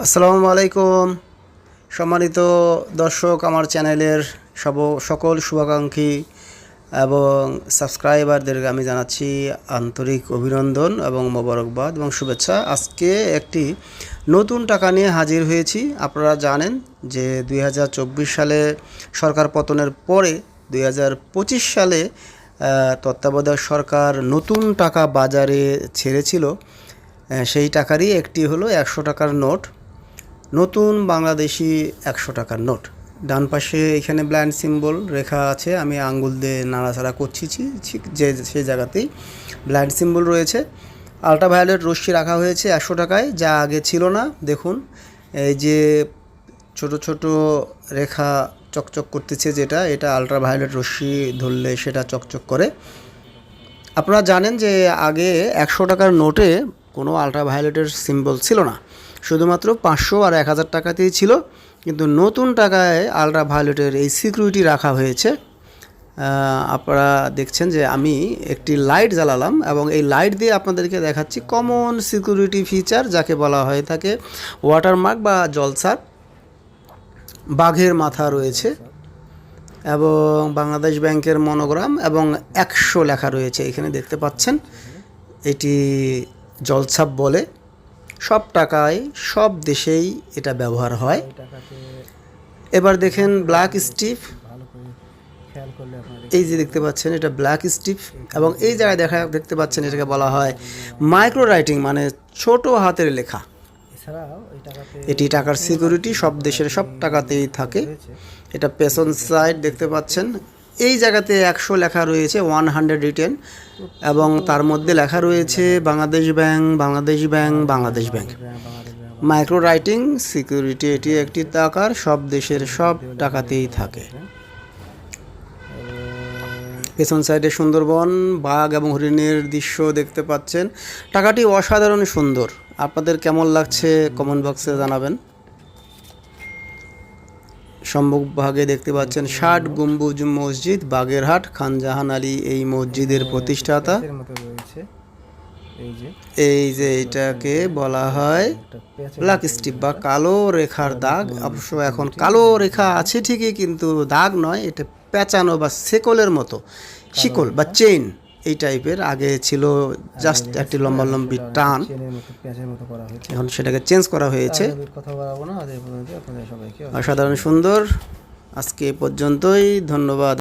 আসসালামু আলাইকুম। সম্মানিত দর্শক, আমার চ্যানেলের সকল শুভাকাঙ্ক্ষী এবং সাবস্ক্রাইবারদেরকে আমি জানাচ্ছি আন্তরিক অভিনন্দন এবং মোবারকবাদ এবং শুভেচ্ছা। আজকে একটি নতুন টাকা নিয়ে হাজির হয়েছি। আপনারা জানেন যে 2024 সালে সরকার পতনের পরে 2025 সালে তত্ত্বাবধায়ক সরকার নতুন টাকা বাজারে ছেড়েছিল। সেই টাকারই একটি হলো 100 টাকার নোট, নতুন বাংলাদেশি 100 টাকার নোট। ডান পাশে এখানে ব্ল্যান্ড সিম্বল রেখা আছে, আমি আঙ্গুল দিয়ে নাড়াচাড়া করছি, ঠিক যে সেই জায়গাতেই ব্ল্যান্ড সিম্বল রয়েছে। আল্ট্রাভায়োলেট রশ্মি রাখা হয়েছে 100 টাকায়, যা আগে ছিল না। দেখুন এই যে ছোট ছোট রেখা চকচক করতেছে, এটা আল্ট্রাভায়োলেট রশ্মি ধরলে সেটা চকচক করে। আপনারা জানেন যে আগে 100 টাকার নোটে কোনো আল্ট্রাভায়োলেটের সিম্বল ছিল না, শুধুমাত্র 500 আর 1000 টাকাতেই ছিল। কিন্তু নতুন টাকায় আল্ট্রাভায়োলেটের এই সিকিউরিটি রাখা হয়েছে। আপনারা দেখছেন যে আমি একটি লাইট জ্বালালাম এবং এই লাইট দিয়ে আপনাদেরকে দেখাচ্ছি কমন সিকিউরিটি ফিচার, যাকে বলা হয়ে থাকে ওয়াটারমার্ক বা জলছাপ। বাঘের মাথা রয়েছে এবং বাংলাদেশ ব্যাংকের মনোগ্রাম এবং 100 লেখা রয়েছে, এখানে দেখতে পাচ্ছেন। এটি জলছাপ বলে। সব টাকায় সব দেশেই এটা ব্যবহার হয়। এবার দেখেন ব্ল্যাক স্টিপ, এই যে দেখতে পাচ্ছেন এটা ব্ল্যাক স্টিপ, এবং এই জায়গায় দেখতে পাচ্ছেন এটাকে বলা হয় মাইক্রো রাইটিং, মানে ছোট হাতের লেখা। এটি টাকার সিকিউরিটি, সব দেশের সব টাকাতেই থাকে। এটা পেছন সাইড দেখতে পাচ্ছেন, এই জায়গাতে 100 লেখা রয়েছে, 100 রিটেন, এবং তার মধ্যে লেখা রয়েছে Bangladesh bank, Bangladesh bank, Bangladesh bank. Micro writing security, এটি একটি টাকার সব দেশের সব টাকাতেই থাকে। পেছন সাইডে সুন্দরবন, বাঘ এবং হরিণের দৃশ্য দেখতে পাচ্ছেন। টাকাটি অসাধারণ সুন্দর। আপনাদের কেমন লাগছে কমেন্ট বক্সে জানাবেন। সম্মুখভাগে দেখতে পাচ্ছেন 60 গম্বুজ মসজিদ, বাগেরহাট। খান জাহান আলী এই মসজিদের প্রতিষ্ঠাতা। এই যে এটাকে বলা হয় ব্ল্যাক স্টিপ বা কালো রেখার দাগ। অবশ্য এখন কালো রেখা আছে ঠিকই, কিন্তু দাগ নয়, এটা পেঁচানো বা শেকলের মতো, শিকল বা চেইন এই টাইপের। আগে ছিল জাস্ট একটি লম্বা লম্বি টান, এখন সেটাকে চেঞ্জ করা হয়েছে। অসাধারণ সুন্দর। আজকে এ পর্যন্তই, ধন্যবাদ।